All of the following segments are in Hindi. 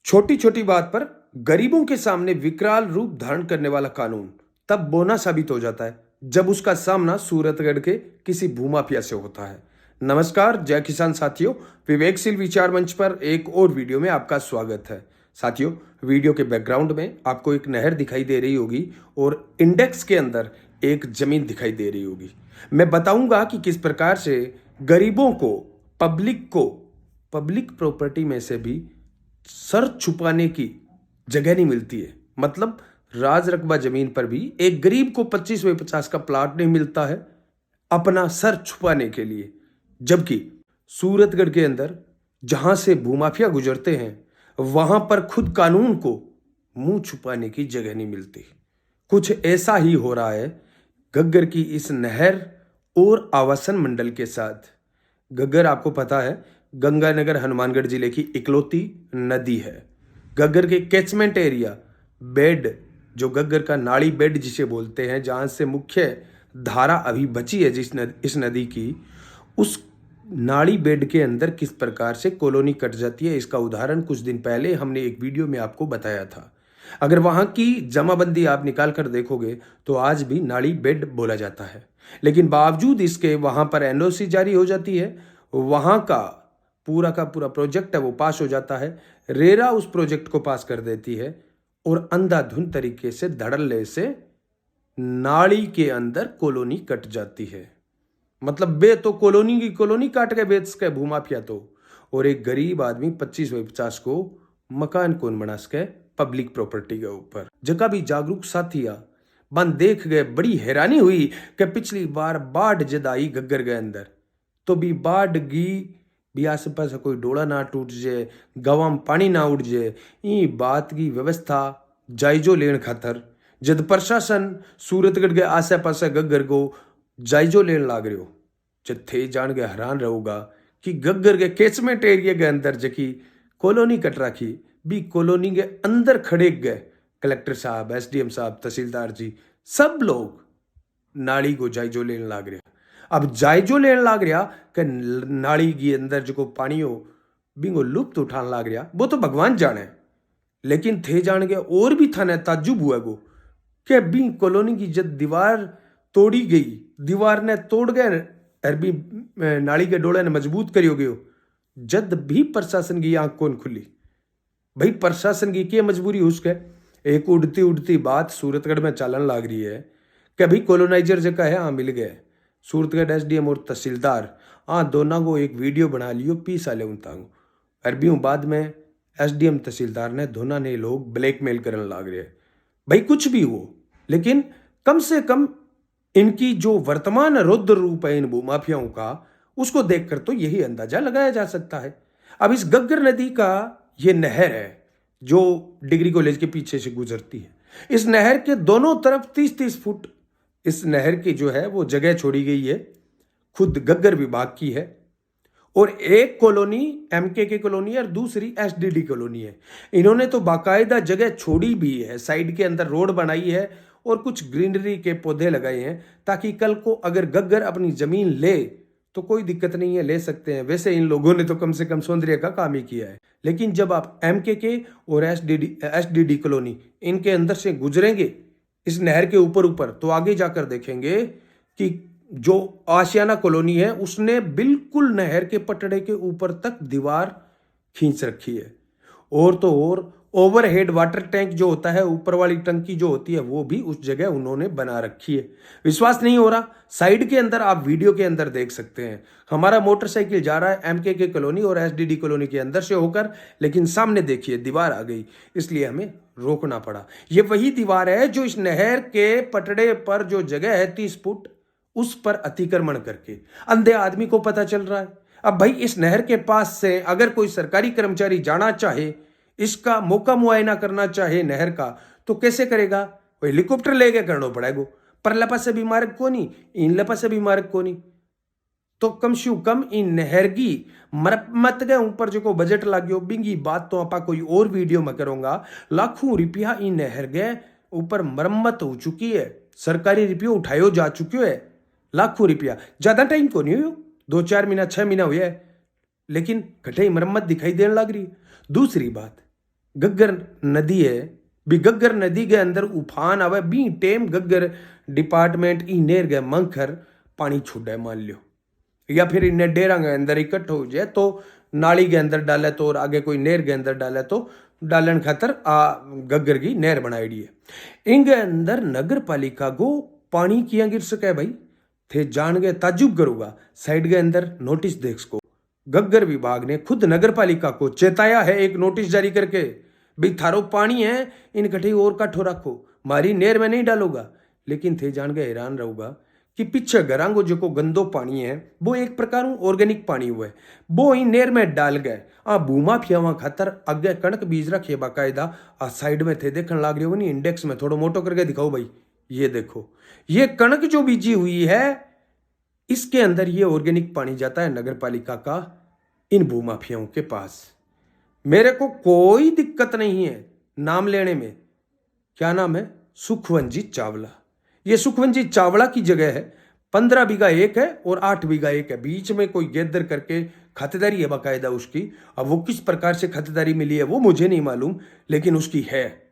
छोटी छोटी बात पर गरीबों के सामने विकराल रूप धारण करने वाला कानून तब बोना साबित हो जाता है जब उसका सामना सूरतगढ़ के किसी भूमाफिया से होता है। नमस्कार जय किसान साथियों, विवेकशील विचार मंच पर एक और वीडियो में आपका स्वागत है। साथियों, वीडियो के बैकग्राउंड में आपको एक नहर दिखाई दे रही होगी और इंडेक्स के अंदर एक जमीन दिखाई दे रही होगी। मैं बताऊंगा कि किस प्रकार से गरीबों को पब्लिक प्रॉपर्टी में से भी सर छुपाने की जगह नहीं मिलती है। मतलब राज रकबा जमीन पर भी एक गरीब को 25 का प्लाट नहीं मिलता है अपना सर छुपाने के लिए, जबकि सूरतगढ़ के अंदर जहां से भूमाफिया गुजरते हैं वहां पर खुद कानून को मुंह छुपाने की जगह नहीं मिलती। कुछ ऐसा ही हो रहा है घग्गर की इस नहर और आवासन मंडल के साथ। घग्गर आपको पता है गंगानगर हनुमानगढ़ जिले की इकलौती नदी है। घग्गर के कैचमेंट एरिया बेड, जो घग्गर का नाड़ी बेड जिसे बोलते हैं, जहां से मुख्य धारा अभी बची है इस नदी की, उस नाड़ी बेड के अंदर किस प्रकार से कॉलोनी कट जाती है, इसका उदाहरण कुछ दिन पहले हमने एक वीडियो में आपको बताया था। अगर वहां की जमाबंदी आप निकाल कर देखोगे तो आज भी नाड़ी बेड बोला जाता है, लेकिन बावजूद इसके वहां पर एनओसी जारी हो जाती है। वहां का पूरा प्रोजेक्ट है वो पास हो जाता है। रेरा उस प्रोजेक्ट को पास कर देती है और अंधाधुंध तरीके से धड़ल्ले से नाली के अंदर कॉलोनी कट जाती है। मतलब बे तो कॉलोनी की कॉलोनी काट के बेच के भूमाफिया तो, और एक गरीब आदमी 25 को मकान कौन बना सके पब्लिक प्रॉपर्टी के ऊपर। जगह भी जागरूक साथिया बन देख गए, बड़ी हैरानी हुई कि पिछली बार बाढ़ जद आई घग्गर के अंदर तो भी बाढ़ भी आस पास कोई डोला ना टूट जाए, गवा में पानी ना उड़ जाए, ई बात की व्यवस्था जायजो लेन खातर जद प्रशासन सूरतगढ़ के आसे पास घग्गर को जायजो लेन लाग रहे हो, जद थे जान के हैरान रहूगा कि घग्गर के कैचमेंट एरिया के अंदर जकी कॉलोनी कट रखी भी कॉलोनी के अंदर खड़े गए कलेक्टर साहब, एसडीएम साहब, तहसीलदार जी, सब लोग नाली को जायजो लेन लाग रहे। अब जायजो लेन लाग रहा कि नाली के अंदर जो पानी हो बिंगो लुप्त उठान लाग रहा, वो तो भगवान जाने, लेकिन थे जान के और भी थाने ताज्जुब हुआ गो कि बी कॉलोनी की जब दीवार तोड़ी गई, दीवार ने तोड़ गए अरबी नाली के डोले ने मजबूत करियो गयो, जद भी प्रशासन की आंख कौन खुली। भाई प्रशासन की क्या मजबूरी उसके। एक उड़ती उड़ती बात सूरतगढ़ में चलन लाग रही है कि भाई कॉलोनाइजर जगह है, हाँ मिल गए। सूरतगढ़ एसडीएम और तहसीलदार दोनों को एक वीडियो बना लियो, पीस आले उनतांगो अरबियों बाद में एसडीएम तहसीलदार ने दोनों ने लोग ब्लैकमेल करने लग रहे हैं। भाई कुछ भी हो, लेकिन कम से कम इनकी जो वर्तमान रौद्र रूप है इन भूमाफियाओं का, उसको देखकर तो यही अंदाजा लगाया जा सकता है। अब इस घग्गर नदी का ये नहर है जो डिग्री कॉलेज के पीछे से गुजरती है। इस नहर के दोनों तरफ 30-30 फुट इस नहर की जो है वो जगह छोड़ी गई है, खुद घग्गर विभाग की है। और एक कॉलोनी एमके कॉलोनी और दूसरी एसडीडी कॉलोनी है। इन्होंने तो बाकायदा जगह छोड़ी भी है, साइड के अंदर रोड बनाई है और कुछ ग्रीनरी के पौधे लगाए हैं ताकि कल को अगर घग्गर अपनी जमीन ले तो कोई दिक्कत नहीं है, ले सकते हैं। वैसे इन लोगों ने तो कम से कम सौंदर्य का काम ही किया है, लेकिन जब आप एमके और एसडीडी कॉलोनी इनके अंदर से गुजरेंगे इस नहर के ऊपर तो आगे जाकर देखेंगे कि जो आशियाना कॉलोनी है उसने बिल्कुल नहर के पटड़े के ऊपर तक दीवार खींच रखी है। और तो और ओवरहेड वाटर टैंक जो होता है, ऊपर वाली टंकी जो होती है, वो भी उस जगह उन्होंने बना रखी है। विश्वास नहीं हो रहा, साइड के अंदर आप वीडियो के अंदर देख सकते हैं। हमारा मोटरसाइकिल जा रहा है एमके कॉलोनी और एसडीडी कॉलोनी के अंदर से होकर, लेकिन सामने देखिए दीवार आ गई, इसलिए हमें रोकना पड़ा। ये वही दीवार है जो इस नहर के पटड़े पर जो जगह है 30 फुट, उस पर अतिक्रमण करके अंधे आदमी को पता चल रहा है। अब भाई इस नहर के पास से अगर कोई सरकारी कर्मचारी जाना चाहे, इसका मौका मुआयना करना चाहे नहर का, तो कैसे करेगा? वो हेलीकॉप्टर लेके करना पड़ेगा। पर लपा से भी मार्ग को नहीं, इन लपा से भी मार्ग को नहीं, तो कम से कम इन नहर की मरम्मत के ऊपर जो बजट लाग्यो बिंगी बात तो आपा कोई और वीडियो में करूंगा। लाखों रुपया इन नहर के ऊपर मरम्मत हो चुकी है, सरकारी रुपया उठायो जा चुक्यो है। लाखों रुपया ज्यादा टाइम को नहीं हुई, 2-4 महीना 6 महीना हुआ है, लेकिन घटे मरम्मत दिखाई देने लग रही है। दूसरी बात, गग्गर नदी है, भी गग्गर नदी के अंदर उफान आवे बी टेम गग्गर डिपार्टमेंट ई नेर गए मंखर पानी छुड़े मान लियो, या फिर इन्हें डेरा के अंदर इकट्ठा हो जाए तो नाली के अंदर डाले तो, और आगे कोई नेर के अंदर डाले तो डालन खातर गग्गर की नहर बनाई है। इनके अंदर नगर पालिका को पानी किया गिर सके भाई थे जान गए ताजुब करूंगा। साइड के अंदर नोटिस देख सको, गग्गर विभाग ने खुद नगर पालिका को चेताया है एक नोटिस जारी करके, भाई थारो पानी है इन कठे और कठो रखो, मारी नेर में नहीं डालूंगा। लेकिन थे जान गए हैरान रहूंगा कि पीछे घरांगो जो को गंदो पानी है वो एक प्रकार ऑर्गेनिक पानी हुआ है, वो ही नेर में डाल गए भूमा फियावा खातर आगे कणक बीज रखे बाकायदा। साइड में थे देखने लाग रहे हो नहीं, इंडेक्स में थोड़ा मोटो करके दिखाओ भाई, ये देखो ये कणक जो बीजी हुई है इसके अंदर ये ऑर्गेनिक पानी जाता है नगर पालिका का इन भूमाफियाओं के पास। मेरे को कोई दिक्कत नहीं है नाम लेने में, क्या नाम है, सुखवंजी चावला। ये सुखवंजी चावला की जगह है, 15 बीघा एक है और 8 बीघा एक है, बीच में कोई गेदर करके खातेदारी है बाकायदा उसकी। अब वो किस प्रकार से खातेदारी मिली है वो मुझे नहीं मालूम, लेकिन उसकी है।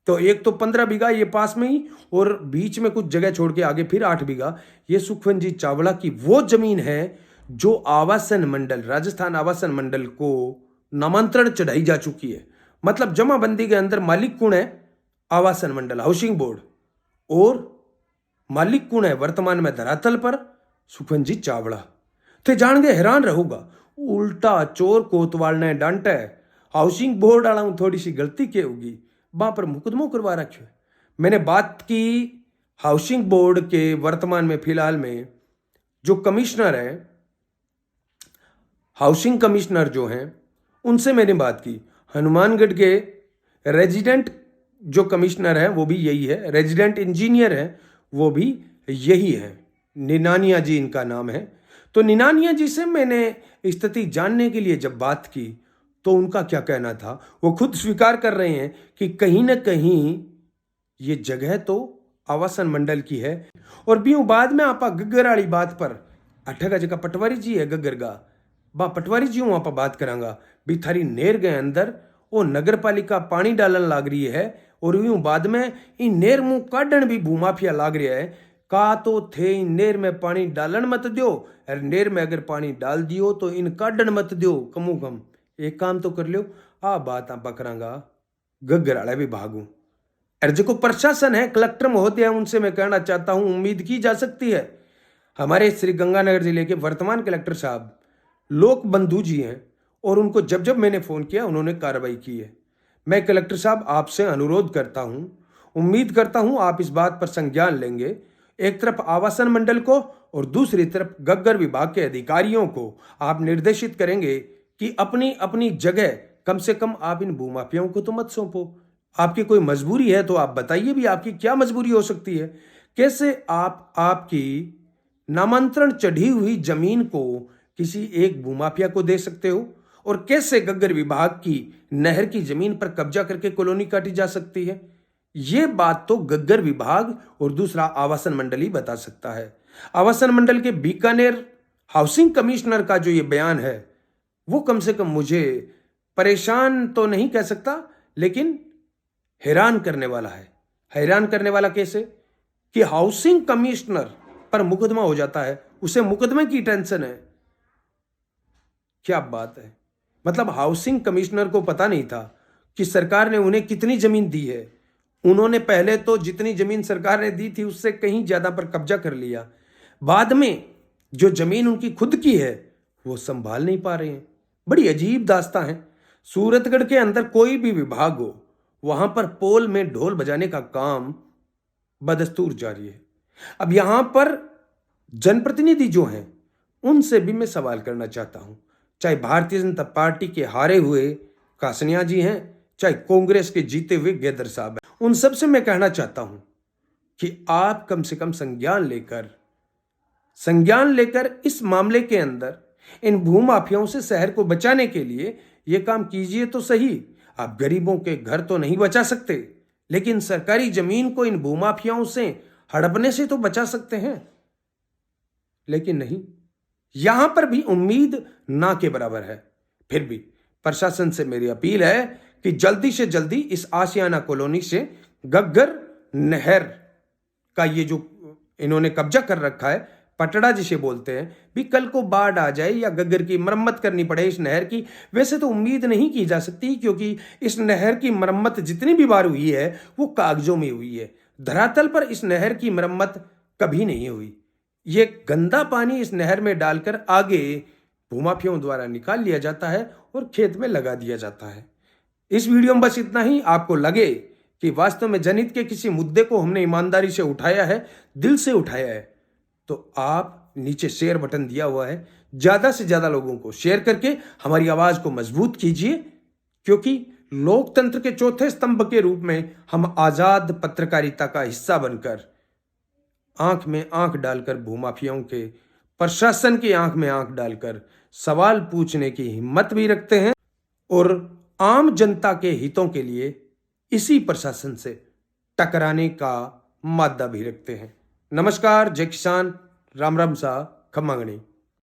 तो एक तो 15 बीघा ये पास में ही, और बीच में कुछ जगह छोड़ के आगे फिर 8 बीघा। ये सुखवंजी चावला की वो जमीन है जो आवासन मंडल, राजस्थान आवासन मंडल को नामांतरण चढ़ाई जा चुकी है। मतलब जमाबंदी के अंदर मालिक कौन है, आवासन मंडल हाउसिंग बोर्ड, और मालिक कौन है वर्तमान में धरातल पर, सुखवंजी चावला। तो जान के हैरान रहूंगा, उल्टा चोर कोतवाल ने डांटा है, हाउसिंग बोर्ड वाला थोड़ी सी गलती क्या होगी, वहां पर मुकदमों करवा रखे। मैंने बात की हाउसिंग बोर्ड के वर्तमान में फिलहाल में जो कमिश्नर है, हाउसिंग कमिश्नर जो हैं उनसे मैंने बात की। हनुमानगढ़ के रेजिडेंट जो कमिश्नर है वो भी यही है, रेजिडेंट इंजीनियर है वो भी यही है, निनानिया जी इनका नाम है। तो निनानिया जी से मैंने स्थिति जानने के लिए जब बात की तो उनका क्या कहना था, वो खुद स्वीकार कर रहे हैं कि कहीं ना कहीं ये जगह तो आवासन मंडल की है। और भी बाद में आपा गग्गर वाली बात पर अठगा जगह पटवारी जी है गग्गर का, बा पटवारी जी हूं आप बात करांगा भी थारी नेर गए अंदर वो नगर पालिका पानी डालन लाग रही है, और यूं बाद में इन नेर मुंह काटन भी भूमाफिया लाग रहा है। का तो थे इन नेर में पानी डालन मत दो, और नेर में अगर पानी डाल दियो तो इन काटन मत दो, कमो कम एक काम तो कर लियो। बात आप करांगा गग्गर वाले विभाग हूं, और जो प्रशासन है कलेक्टर महोदय उनसे मैं कहना चाहता हूं, उम्मीद की जा सकती है हमारे श्री गंगानगर जिले के वर्तमान कलेक्टर साहब लोक बंधु जी हैं, और उनको जब जब मैंने फोन किया उन्होंने कार्रवाई की है। मैं कलेक्टर साहब आपसे अनुरोध करता हूं, उम्मीद करता हूं आप इस बात पर संज्ञान लेंगे, एक तरफ आवासन मंडल को और दूसरी तरफ गग्गर विभाग के अधिकारियों को आप निर्देशित करेंगे कि अपनी अपनी जगह कम से कम आप इन भूमाफियाओं को तो मत सौंपो। आपकी कोई मजबूरी है तो आप बताइए भी आपकी क्या मजबूरी हो सकती है, कैसे आप आपकी नामांतरण चढ़ी हुई जमीन को किसी एक भूमाफिया को दे सकते हो, और कैसे गग्गर विभाग की नहर की जमीन पर कब्जा करके कॉलोनी काटी जा सकती है। यह बात तो गग्गर विभाग और दूसरा आवासन मंडल ही बता सकता है। आवासन मंडल के बीकानेर हाउसिंग कमिश्नर का जो ये बयान है वो कम से कम मुझे परेशान तो नहीं कह सकता, लेकिन हैरान करने वाला है। हैरान करने वाला कैसे कि हाउसिंग कमिश्नर पर मुकदमा हो जाता है, उसे मुकदमे की टेंशन है। क्या बात है, मतलब हाउसिंग कमिश्नर को पता नहीं था कि सरकार ने उन्हें कितनी जमीन दी है। उन्होंने पहले तो जितनी जमीन सरकार ने दी थी उससे कहीं ज्यादा पर कब्जा कर लिया, बाद में जो जमीन उनकी खुद की है वो संभाल नहीं पा रहे हैं। बड़ी अजीब दास्तां है। सूरतगढ़ के अंदर कोई भी विभाग हो वहां पर पोल में ढोल बजाने का काम बदस्तूर जारी है। अब यहां पर जनप्रतिनिधि जो हैं उनसे भी मैं सवाल करना चाहता हूं, चाहे भारतीय जनता पार्टी के हारे हुए कासनिया जी हैं, चाहे कांग्रेस के जीते हुए गेदर साहब हैं, उन सब से मैं कहना चाहता हूं कि आप कम से कम संज्ञान लेकर इस मामले के अंदर इन भूमाफियाओं से शहर को बचाने के लिए यह काम कीजिए तो सही। आप गरीबों के घर तो नहीं बचा सकते, लेकिन सरकारी जमीन को इन भूमाफियाओं से हड़पने से तो बचा सकते हैं। लेकिन नहीं, यहां पर भी उम्मीद ना के बराबर है। फिर भी प्रशासन से मेरी अपील है कि जल्दी से जल्दी इस आशियाना कॉलोनी से गग्गर नहर का ये जो इन्होंने कब्जा कर रखा है, पटड़ा जिसे बोलते हैं, भी कल को बाढ़ आ जाए या गग्गर की मरम्मत करनी पड़े इस नहर की, वैसे तो उम्मीद नहीं की जा सकती, क्योंकि इस नहर की मरम्मत जितनी भी बार हुई है वो कागजों में हुई है। धरातल पर इस नहर की मरम्मत कभी नहीं हुई। ये गंदा पानी इस नहर में डालकर आगे भूमाफियों द्वारा निकाल लिया जाता है और खेत में लगा दिया जाता है। इस वीडियो में बस इतना ही। आपको लगे कि वास्तव में जनहित के किसी मुद्दे को हमने ईमानदारी से उठाया है, दिल से उठाया है, तो आप नीचे शेयर बटन दिया हुआ है, ज्यादा से ज्यादा लोगों को शेयर करके हमारी आवाज को मजबूत कीजिए, क्योंकि लोकतंत्र के चौथे स्तंभ के रूप में हम आजाद पत्रकारिता का हिस्सा बनकर आंख में आंख डालकर भूमाफियाओं के, प्रशासन की आंख में आंख डालकर सवाल पूछने की हिम्मत भी रखते हैं और आम जनता के हितों के लिए इसी प्रशासन से टकराने का मादा भी रखते हैं। नमस्कार, जय किसान, राम राम सा, खम्मा गणी।